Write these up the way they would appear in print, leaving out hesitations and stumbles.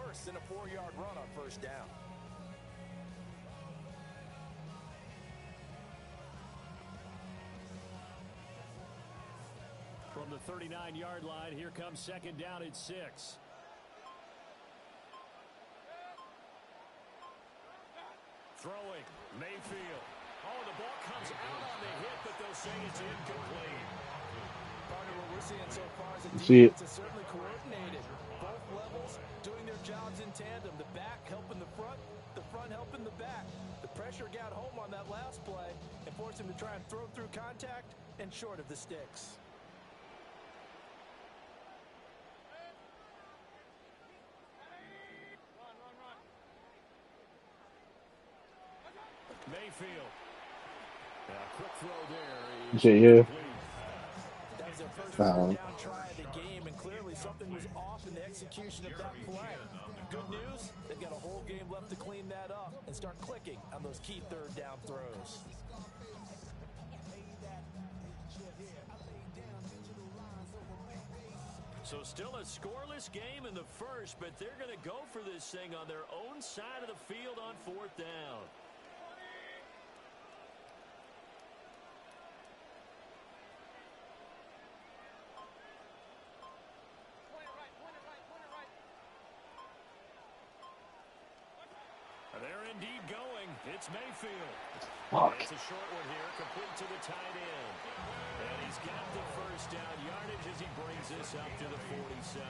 worse than a 4-yard run on first down. From the 39-yard line, here comes second down at 6. Throwing, Mayfield. Oh, the ball comes out on the hit, but they'll say it's incomplete. Part of what we're seeing so far is a See defense is certainly coordinated. Both levels doing their jobs in tandem. The back helping the front helping the back. The pressure got home on that last play and forced him to try and throw through contact and short of the sticks. Mayfield. Quick throw there. Yeah. That was their first down try of the game, and clearly something was off in the execution of that play. Good news, they've got a whole game left to clean that up and start clicking on those key third down throws. So still a scoreless game in the first, but they're going to go for this thing on their own side of the field on fourth down. They're indeed going. It's Mayfield. It's a short one here, complete to the tight end. And he's got the first down yardage as he brings this up to the 47.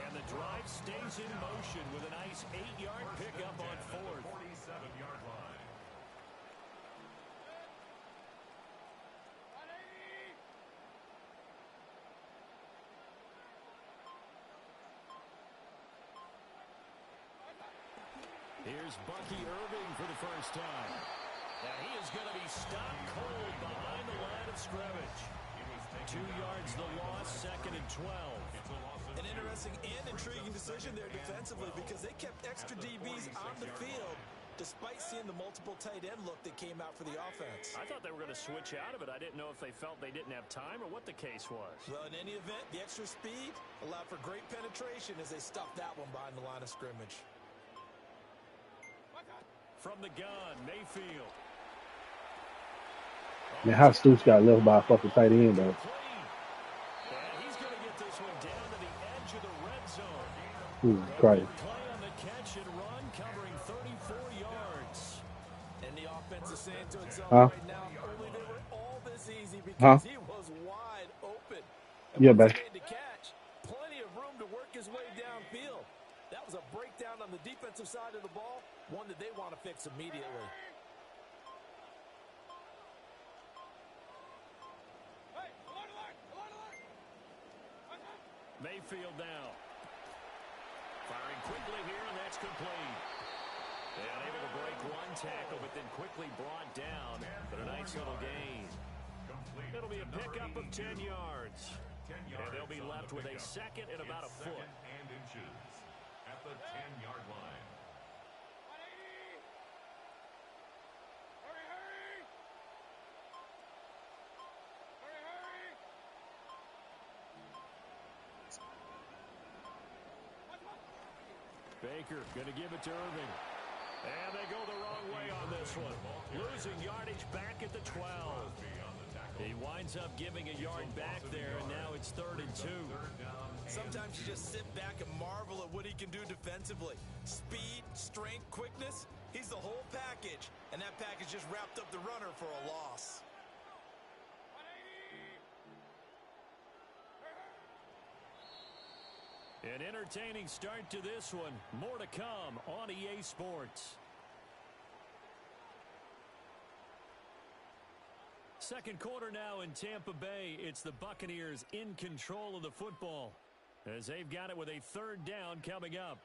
And the drive stays in motion with a nice 8-yard pickup on fourth. 47-yard line. Here's Bucky Irving for the first time. Now he is going to be stopped cold behind the line of scrimmage. 2 yards the loss, second and 12. An interesting and intriguing decision there defensively because they kept extra DBs on the field despite seeing the multiple tight end look that came out for the offense. I thought they were going to switch out of it. I didn't know if they felt they didn't have time or what the case was. Well, in any event, the extra speed allowed for great penetration as they stuffed that one behind the line of scrimmage. From the gun, Mayfield. Man, how Stoops got left by a fucking tight end, though. And he's going to get this one down to the edge of the red zone. Jesus Christ. Play on the catch and run, covering 34 yards. And the offense is saying to itself right now, only they were all this easy because he was wide open. And Yeah, man. to catch, plenty of room to work his way downfield. That was a breakdown on the defensive side of the ball, one that they want to fix immediately. Mayfield now. Firing quickly here, and that's complete. And able to break one tackle, but then quickly brought down. But a nice little gain. It'll be a pickup of 10 yards. And they'll be left with a second and about a foot. And inches at the 10-yard line. Baker going to give it to Irving. And they go the wrong way on this one. Losing yardage back at the 12. He winds up giving a yard back there, and now it's 3rd and 2. Sometimes you just sit back and marvel at what he can do defensively. Speed, strength, quickness, he's the whole package. And that package just wrapped up the runner for a loss. An entertaining start to this one. More to come on EA Sports. Second quarter now in Tampa Bay. It's the Buccaneers in control of the football as they've got it with a 3rd down coming up.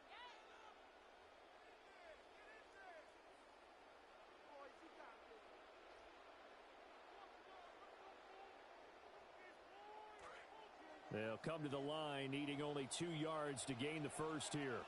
They'll come to the line, needing only 2 yards to gain the first here.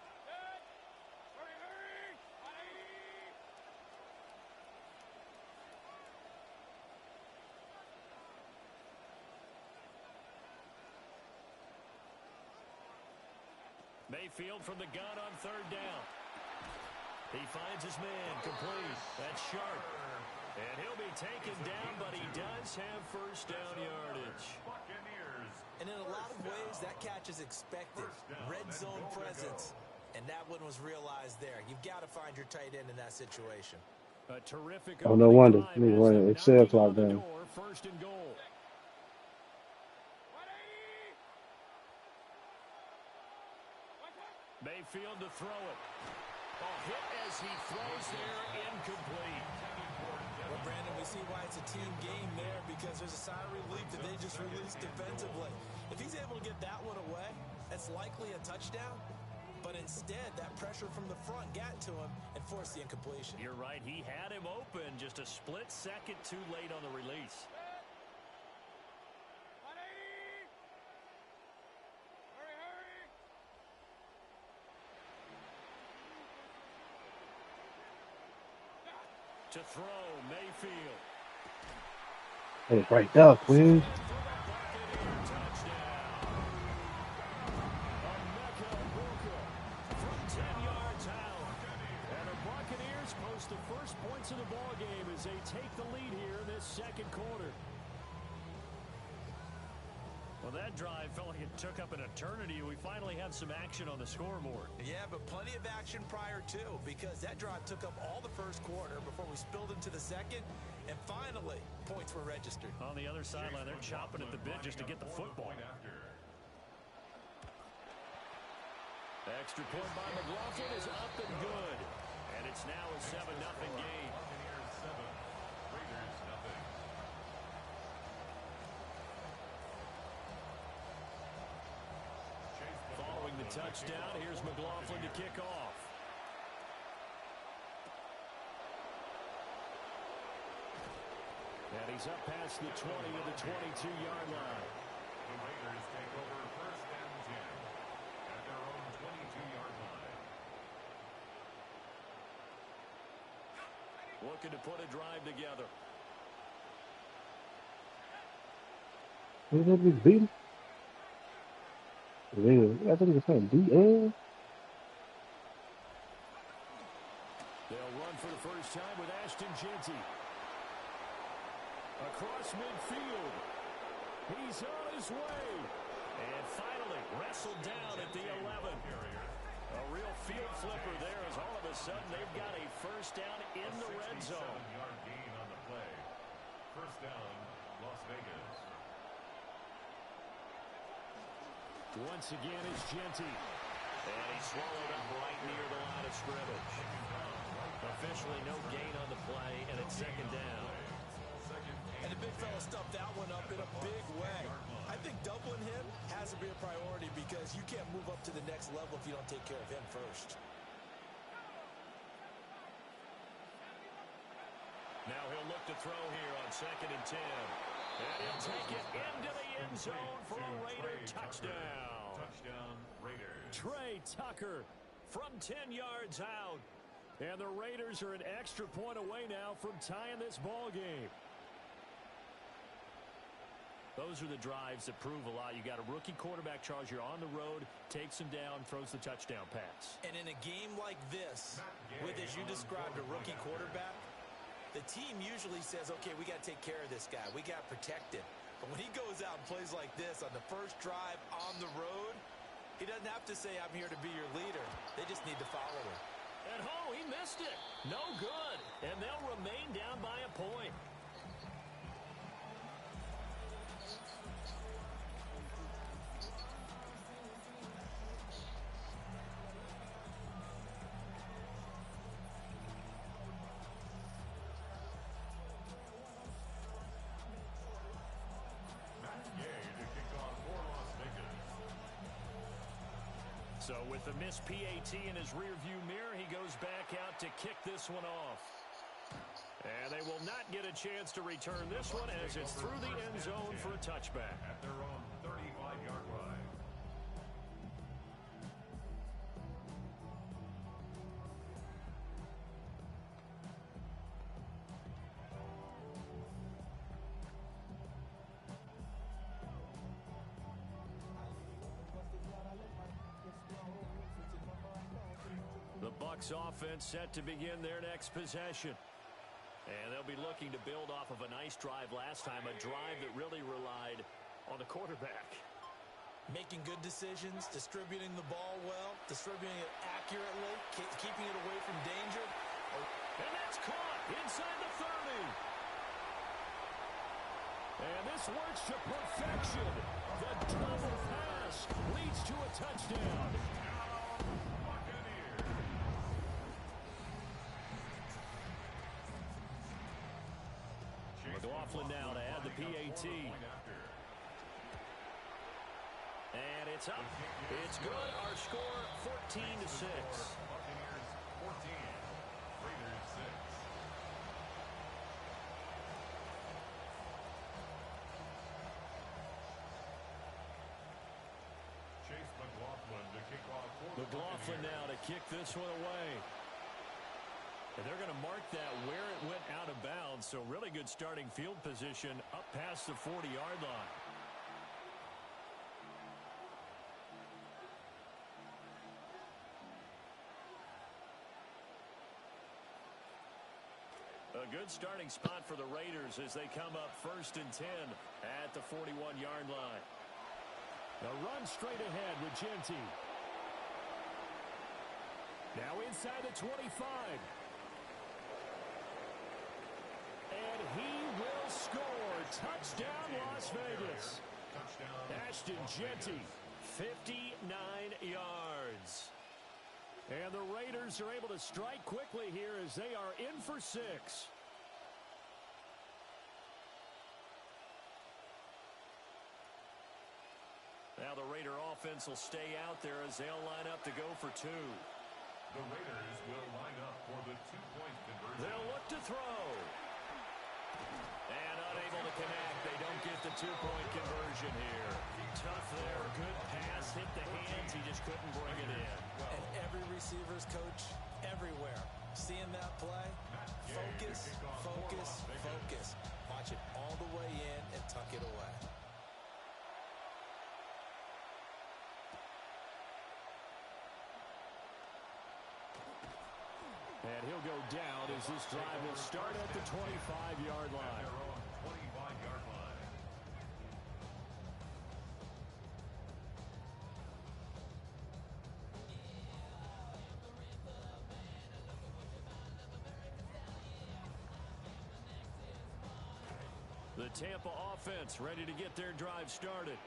field from the gun on third down. He finds his man, complete. That's Sharp. And he'll be taken down, but he does have first down yardage. And in a lot of ways, that catch is expected. Red zone presence. And that one was realized there. You've got to find your tight end in that situation. A terrific Oh, no wonder. drive Nigga has running them Excel knocking clock on the down. door, first and goal. Mayfield to throw it. A hit as he throws there, incomplete. Well, Brandon, we see why it's a team game there, because there's a sigh of relief that they just released defensively. If he's able to get that one away, that's likely a touchdown. But instead, that pressure from the front got to him and forced the incompletion. You're right. He had him open, just a split second too late on the release. To throw, Mayfield. Hey, right there, Queen. From 10 yards out. And the Buccaneers post the first points of the ball game as they take the lead here in this second quarter. Well, that drive felt like it took up an eternity. We finally have some action on the scoreboard. Yeah, but plenty of action prior to, because that drive took up all the first quarter before we spilled into the second, and finally, points were registered. On the other sideline, they're chopping at the bit just to get the football. Extra point by McLaughlin is up and good. And it's now a 7-0 game. Following the touchdown, here's McLaughlin to kick off. And he's up past the 20 of the 22-yard line. The Raiders take over first and 10 at their own 22-yard line. Looking to put a drive together. Who's that big beat? I think it's kind of DL. They'll run for the first time with Ashton Jeanty. Across midfield. He's on his way. And finally wrestled down at the 11. A real field flipper there as all of a sudden they've got a first down in the red zone. 67-yard gain on the play. First down, Las Vegas. Once again is Jeanty. And he swallowed up right near the line of scrimmage. Officially no gain on the play, and it's second down. And the big fella stuffed that one up in a big way. I think doubling him has to be a priority, because you can't move up to the next level if you don't take care of him first. Now he'll look to throw here on second and 10. And he'll take it into the end zone for a Raider touchdown. Touchdown, Raiders. Trey Tucker from 10 yards out. And the Raiders are an extra point away now from tying this ball game. Those are the drives that prove a lot. You got a rookie quarterback, Charles. You're on the road, takes him down, throws the touchdown pass. And in a game like this, with, as you described, a rookie quarterback, the team usually says, okay, we got to take care of this guy. We got to protect him. But when he goes out and plays like this on the first drive on the road, he doesn't have to say, I'm here to be your leader. They just need to follow him. And he missed it. No good. And they'll remain down by a point. So with the missed PAT in his rearview mirror, he goes back out to kick this one off. And they will not get a chance to return this one as it's through the end zone for a touchback. At their own 35-yard line. Bucs offense set to begin their next possession. And they'll be looking to build off of a nice drive last time, a drive that really relied on the quarterback. Making good decisions, distributing the ball well, distributing it accurately, keeping it away from danger. And that's caught inside the 30. And this works to perfection. The double pass leads to a touchdown. McLaughlin now to add the PAT. And it's up. It's good. Our score 14-6. McLaughlin now to kick this one away. And they're going to mark that where it went out of bounds. So really good starting field position up past the 40-yard line. A good starting spot for the Raiders as they come up 1st and 10 at the 41-yard line. The run straight ahead with Genty. Now inside the 25. And he will score. Touchdown, Las Vegas. Ashton Genty, 59 yards. And the Raiders are able to strike quickly here as they are in for 6. Now the Raider offense will stay out there as they'll line up to go for 2. The Raiders will line up for the 2-point conversion. They'll look to throw. And unable to connect. They don't get the 2-point conversion here. Tough there. Good pass. Hit the hands. He just couldn't bring it in. And every receiver's coach everywhere. Seeing that play, focus, focus, focus. Watch it all the way in and tuck it away. And he'll go down as this drive will start at the 25-yard line. The Tampa offense ready to get their drive started.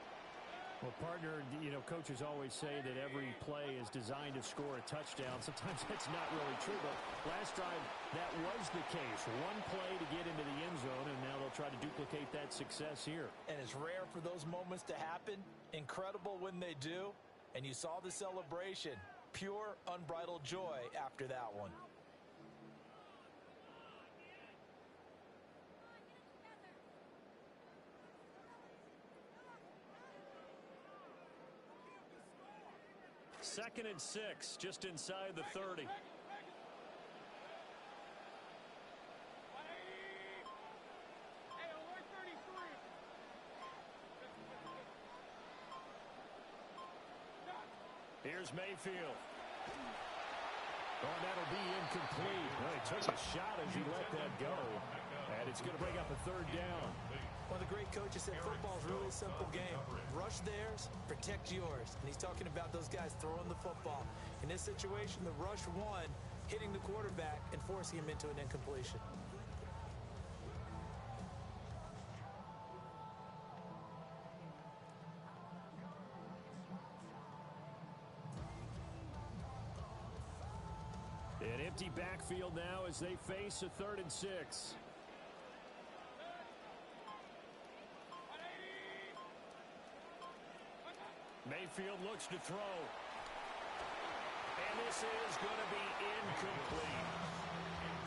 Well, partner, you know, coaches always say that every play is designed to score a touchdown. Sometimes that's not really true, but last drive, that was the case. One play to get into the end zone, and now they'll try to duplicate that success here. And it's rare for those moments to happen. Incredible when they do. And you saw the celebration. Pure, unbridled joy after that one. Second and 6, just inside the 30. Here's Mayfield. Oh, that'll be incomplete. Well, he took a shot as he let that go. And it's going to bring up a 3rd down. One of the great coaches said football is really a simple game. Rush theirs, protect yours. And he's talking about those guys throwing the football. In this situation, the rush one, hitting the quarterback and forcing him into an incompletion. An empty backfield now as they face a 3rd and 6. Mayfield looks to throw. And this is going to be incomplete.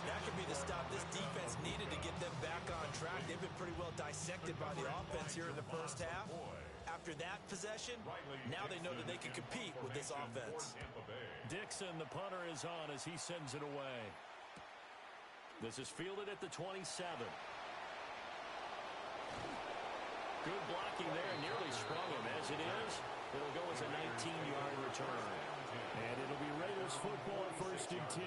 That could be the stop this defense needed to get them back on track. They've been pretty well dissected by the offense here in the first half. After that possession, now they know that they can compete with this offense. Dixon, the punter, is on as he sends it away. This is fielded at the 27. Good blocking there, nearly sprung him. As it is, it'll go as a 19-yard return. And it'll be Raiders football at 1st 1st and 10.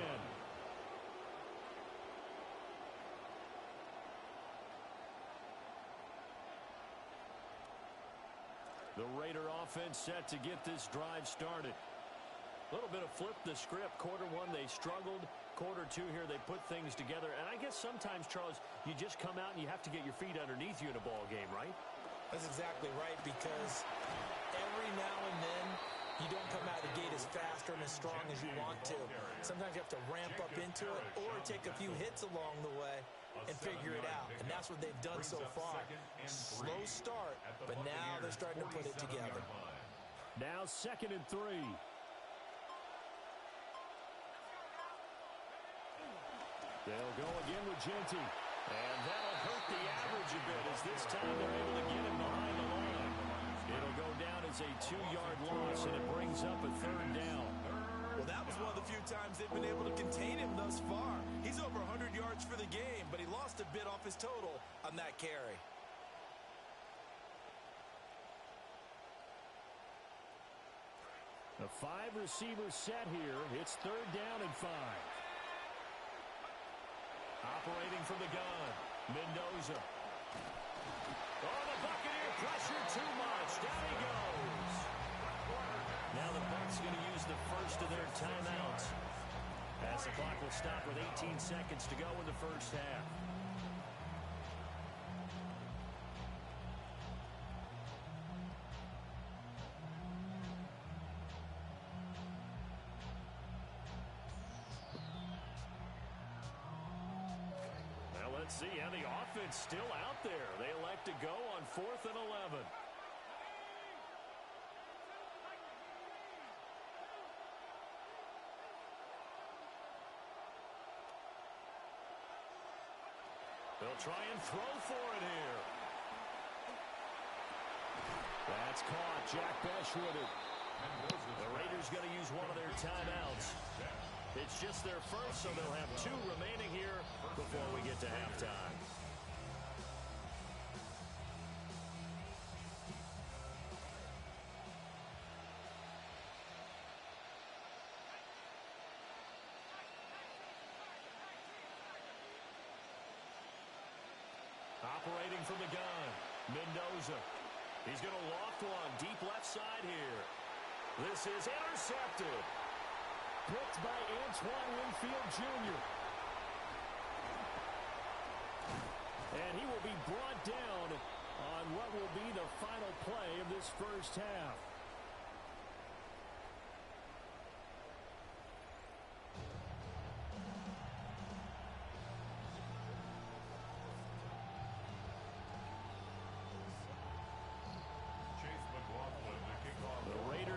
The Raider offense set to get this drive started. A little bit of flip the script. Quarter one, they struggled. Quarter two here, they put things together. And I guess sometimes, Charles, you just come out and you have to get your feet underneath you in a ball game, right? That's exactly right, because every now and then you don't come out of the gate as fast or as strong as you want to. Sometimes you have to ramp up into it or take a few hits along the way and figure it out. And that's what they've done so far. Slow start, but now they're starting to put it together. Now 2nd and 3. They'll go again with Genty. And that'll hurt the average a bit as this time they're able to get him behind the line. It'll go down as a 2-yard loss, and it brings up a 3rd down. Well, that was one of the few times they've been able to contain him thus far. He's over 100 yards for the game, but he lost a bit off his total on that carry. A 5-receiver set here. It's 3rd down and 5. Operating from the gun, Mendoza. Oh, the Buccaneer pressure too much. Down he goes. Now the Bucs going to use the first of their timeouts, as the clock will stop with 18 seconds to go in the first half. Let's see how the offense still out there. They elect to go on 4th and 11. They'll try and throw for it here. That's caught. Jack Besh with it. The Raiders going to use one of their timeouts. It's just their first, so they'll have 2 remaining here before we get to halftime. Operating from the gun, Mendoza. He's going to loft one deep left side here. This is intercepted. Picked by Antoine Winfield Jr. And he will be brought down on what will be the final play of this first half.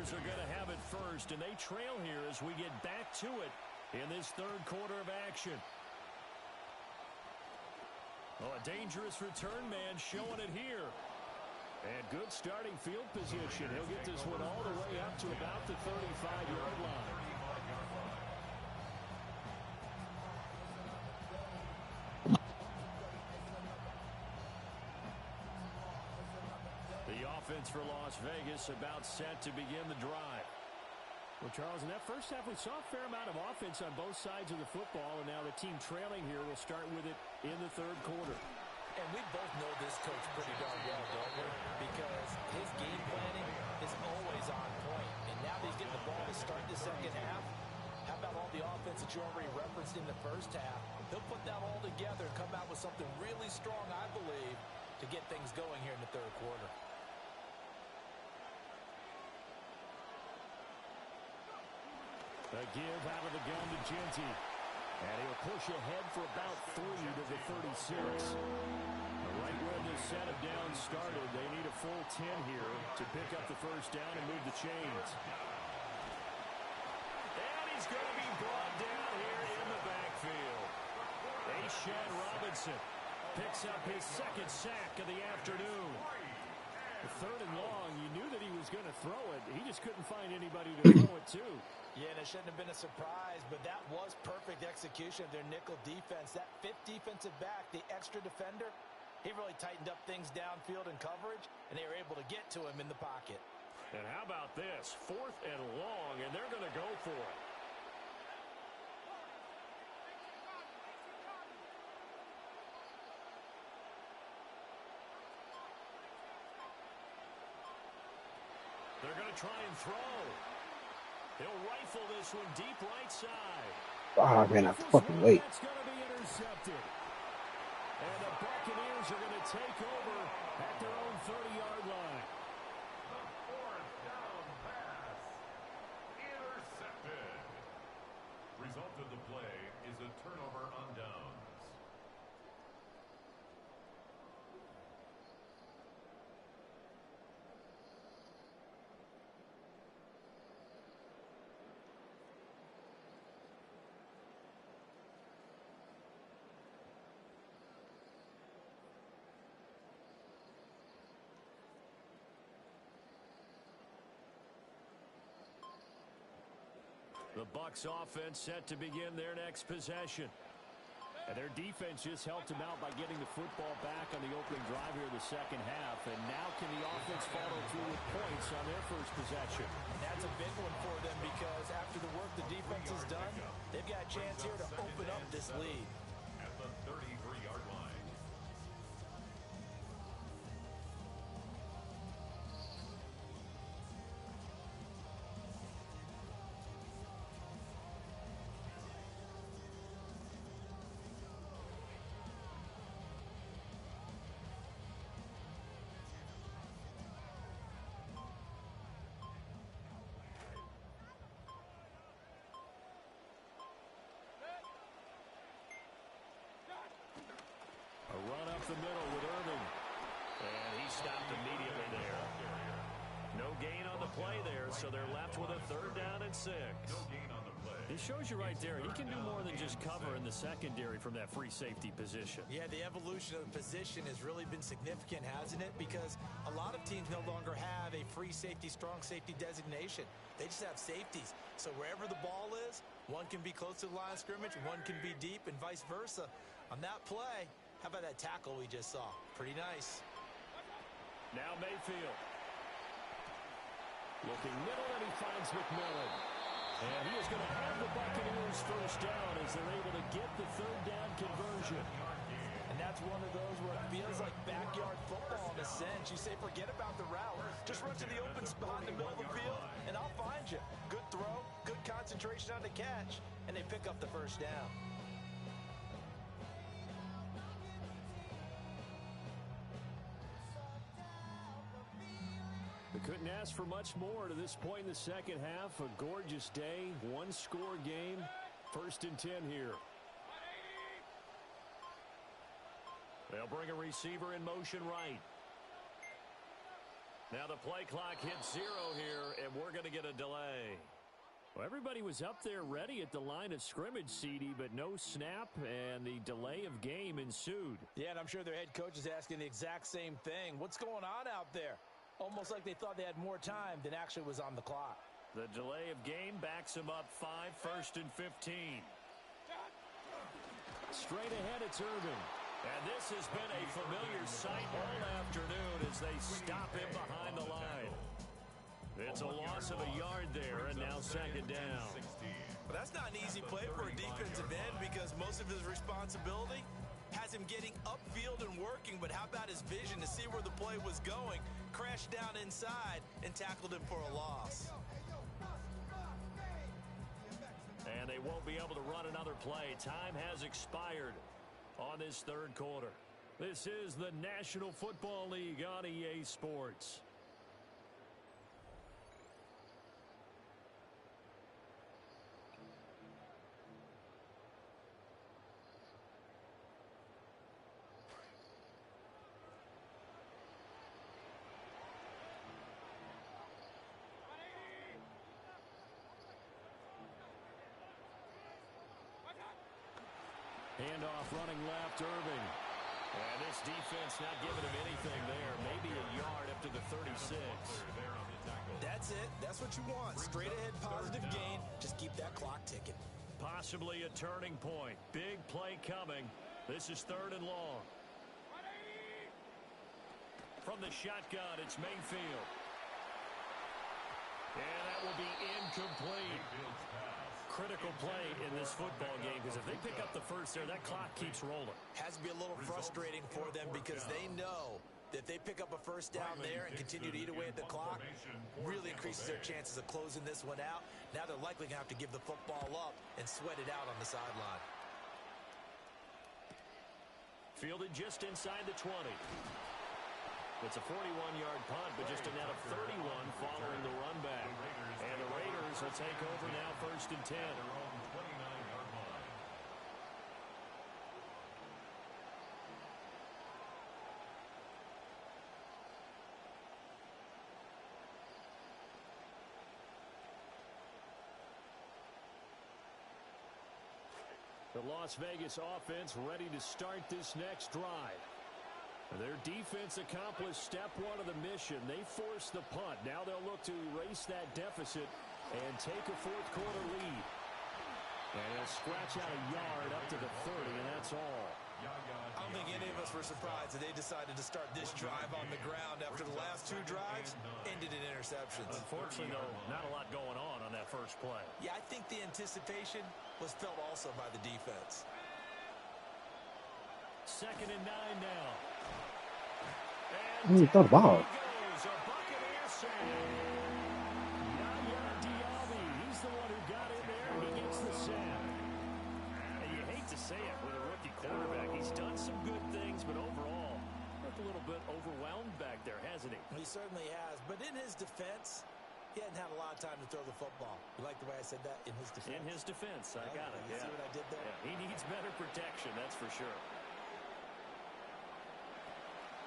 Are going to have it first, and they trail here as we get back to it in this 3rd quarter of action. Oh, a dangerous return man showing it here. And good starting field position. He'll get this one all the way up to about the 35-yard line. Offense for Las Vegas about set to begin the drive. Well, Charles, in that first half, we saw a fair amount of offense on both sides of the football, and now the team trailing here will start with it in the 3rd quarter. And we both know this coach pretty darn well, don't we? Because his game planning is always on point. And now that he's getting the ball to start the second half, how about all the offense that you already referenced in the first half? He'll put that all together and come out with something really strong, I believe, to get things going here in the 3rd quarter. A give out of the gun to Genty. And he'll push ahead for about 3 to the 36. Right where this set of downs started, they need a full 10 here to pick up the first down and move the chains. And he's going to be brought down here in the backfield. Ashawn Robinson picks up his 2nd sack of the afternoon. The 3rd and long, you knew that he was going to throw it. He just couldn't find anybody to throw it to. Yeah, and it shouldn't have been a surprise, but that was perfect execution of their nickel defense. That 5th defensive back, the extra defender, he really tightened up things downfield in coverage, and they were able to get to him in the pocket. And how about this? 4th and long, and they're going to go for it. try and throw. He'll rifle this one deep right side. Ah, I ran out the fucking way. That's going to be intercepted. And the Buccaneers are going to take over at their own 30-yard line. The fourth down pass. Intercepted. Result of the play is a turnover on downs. The Bucs offense set to begin their next possession. And their defense just helped them out by getting the football back on the opening drive here in the second half. And now can the offense follow through with points on their first possession? That's a big one for them because after the work the defense has done, they've got a chance here to open up this lead. At the 33-yard line. A run up the middle with Irving. And he stopped immediately there. No gain on the play there, so they're left with a 3rd down and 6. No gain on the play. It shows you right there, he can do more than just cover in the secondary from that free safety position. Yeah, the evolution of the position has really been significant, hasn't it? Because a lot of teams no longer have a free safety, strong safety designation. They just have safeties. So wherever the ball is, one can be close to the line of scrimmage, one can be deep, and vice versa. On that play, how about that tackle we just saw? Pretty nice. Now Mayfield. Looking middle, and he finds McMillan. And he is going to have the Buccaneers first down as they're able to get the 3rd down conversion. And that's one of those where it feels like backyard football in a sense. You say, forget about the route. Just run to the open spot in the middle of the field, and I'll find you. Good throw, good concentration on the catch, and they pick up the first down. They couldn't ask for much more to this point in the second half. A gorgeous day, one-score game. 1st and 10 here. They'll bring a receiver in motion right. Now the play clock hits 0 here, and we're going to get a delay. Well, everybody was up there ready at the line of scrimmage, CD, but no snap, and the delay of game ensued. Yeah, and I'm sure their head coach is asking the exact same thing. What's going on out there? Almost like they thought they had more time than actually was on the clock. The delay of game backs them up 5, 1st and 15. Straight ahead, it's Irving. And this has been a familiar sight all afternoon as they stop him behind the line. It's a loss of a yard there, and now 2nd down. But that's not an easy play for a defensive end because most of his responsibility has him getting upfield and working, but how about his vision to see where the play was going, crashed down inside, and tackled him for a loss. And they won't be able to run another play. Time has expired on this 3rd quarter. This is the National Football League on EA Sports. Handoff running left, Irving. And this defense not giving him anything there. Maybe a yard up to the 36. That's it. That's what you want. Straight ahead positive gain. Just keep that clock ticking. Possibly a turning point. Big play coming. This is 3rd and long. From the shotgun, it's Mayfield. And that will be incomplete. Critical play in this football game because if they pick up the first there, that clock keeps rolling. Has to be a little frustrating for them because they know If they pick up a first down there and continue to eat away at the clock, really increases their chances of closing this one out. Now they're likely going to have to give the football up and sweat it out on the sideline. Fielded just inside the 20. It's a 41-yard punt, but just a net of 31 following the run back. And the Raiders will take over now, 1st and 10. The Las Vegas offense ready to start this next drive. Their defense accomplished step one of the mission. They forced the punt. Now they'll look to erase that deficit and take a fourth-quarter lead. And they'll scratch out a yard up to the 30, and that's all. I don't think any of us were surprised that they decided to start this drive on the ground after the last 2 drives ended in interceptions. Unfortunately, though, not a lot going on that first play. Yeah, I think the anticipation was felt also by the defense. 2nd and 9 now. He thought about it. Goes a Buccaneer sack. Yaya Diaby, he's the one who got in there, and he gets the sack. And you hate to say it with a rookie quarterback. He's done some good things, but overall, looked a little bit overwhelmed back there, hasn't he? He certainly has. But in his defense, he hadn't had a lot of time to throw the football. You like the way I said that? In his defense? In his defense. I got it. You see what I did there? Yeah, he needs better protection, that's for sure.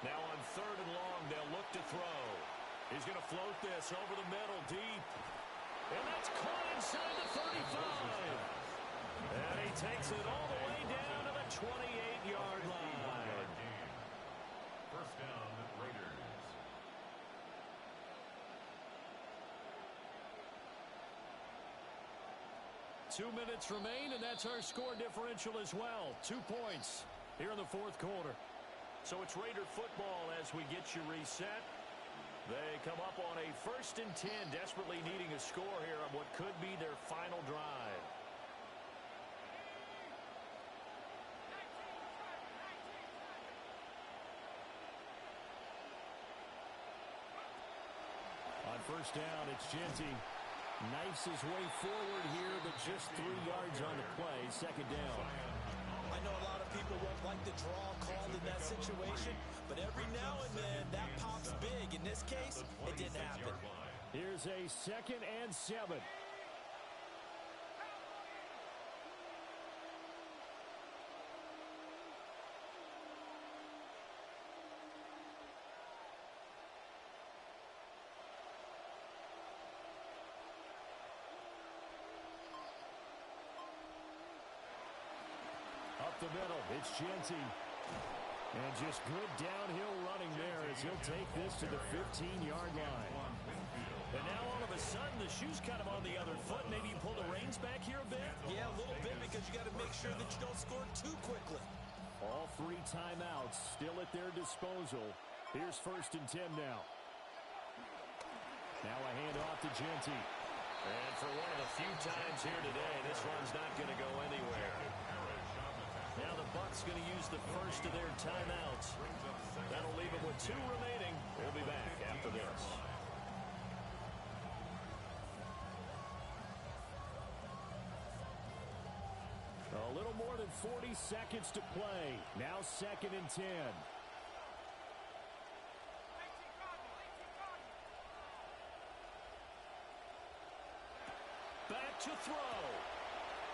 Now on 3rd and long, they'll look to throw. He's going to float this over the middle, deep. And that's caught inside the 35. And he takes it all the way down to the 28-yard line. First down, Raiders. Two minutes remain, and that's our score differential as well. 2 points here in the fourth quarter. So it's Raider football as we get you reset. They come up on a 1st and 10, desperately needing a score here on what could be their final drive. On 1st down, it's Genty. Knifes his way forward here, but just 3 yards on the play. 2nd down. I know a lot of people won't like the draw called in that situation, but every now and then that pops big. In this case, it didn't happen. Here's a 2nd and 7. Up the middle, it's Genty. And just good downhill running there as he'll take this to the 15-yard line. And now all of a sudden the shoe's kind of on the other foot. Maybe you pull the reins back here a bit? Yeah, a little bit, because you got to make sure that you don't score too quickly. All 3 timeouts still at their disposal. Here's 1st and 10 now. Now a handoff to Genty. And for one of the few times here today, this one's not going to go anywhere. Now the Bucs going to use the first of their timeouts. That'll leave them with 2 remaining. We'll be back after this. A little more than 40 seconds to play. Now 2nd and 10. Back to throw.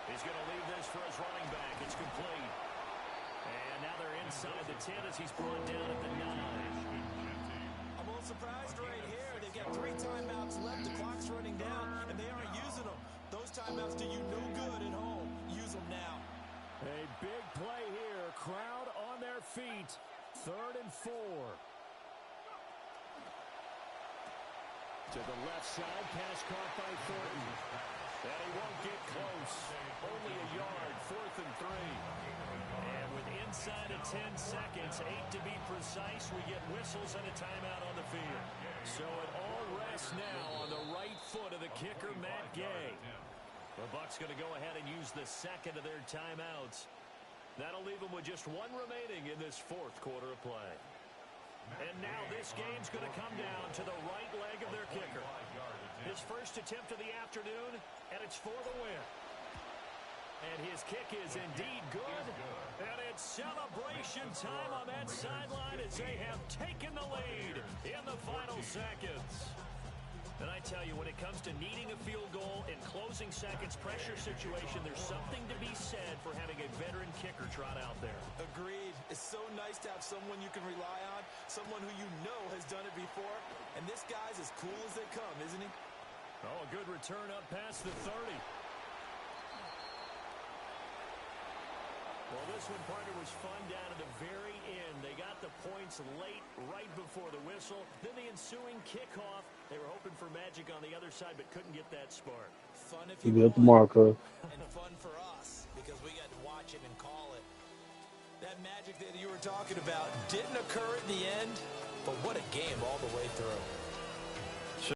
He's going to leave this for his running back. It's complete. And now they're inside the 10 as he's brought down at the 9. I'm a little surprised right here. They've got 3 timeouts left. The clock's running down, and they aren't using them. Those timeouts do you no good at home. Use them now. A big play here. Crowd on their feet. 3rd and 4. To the left side. Pass caught by Thornton. And he won't get close. Only a yard. 4th and 3. And with inside of 10 seconds, 8 to be precise, we get whistles and a timeout on the field. So it all rests now on the right foot of the kicker, Matt Gay. The Bucs going to go ahead and use the 2nd of their timeouts. That'll leave them with just 1 remaining in this 4th quarter of play. And now this game's going to come down to the right leg of their kicker. His first attempt of the afternoon, and it's for the win. And his kick is indeed good. And it's celebration time on that sideline as they have taken the lead in the final seconds. And I tell you, when it comes to needing a field goal in closing seconds pressure situation, there's something to be said for having a veteran kicker trot out there. Agreed. It's so nice to have someone you can rely on, someone who you know has done it before. And this guy's as cool as they come, isn't he? Oh, a good return up past the 30. Well, this one, partner, was fun down to the very end. They got the points late, right before the whistle. Then the ensuing kickoff. They were hoping for magic on the other side, but couldn't get that spark. Fun if You you get the want, marker. and fun for us because we got to watch it and call it. That magic that you were talking about didn't occur at the end, but what a game all the way through.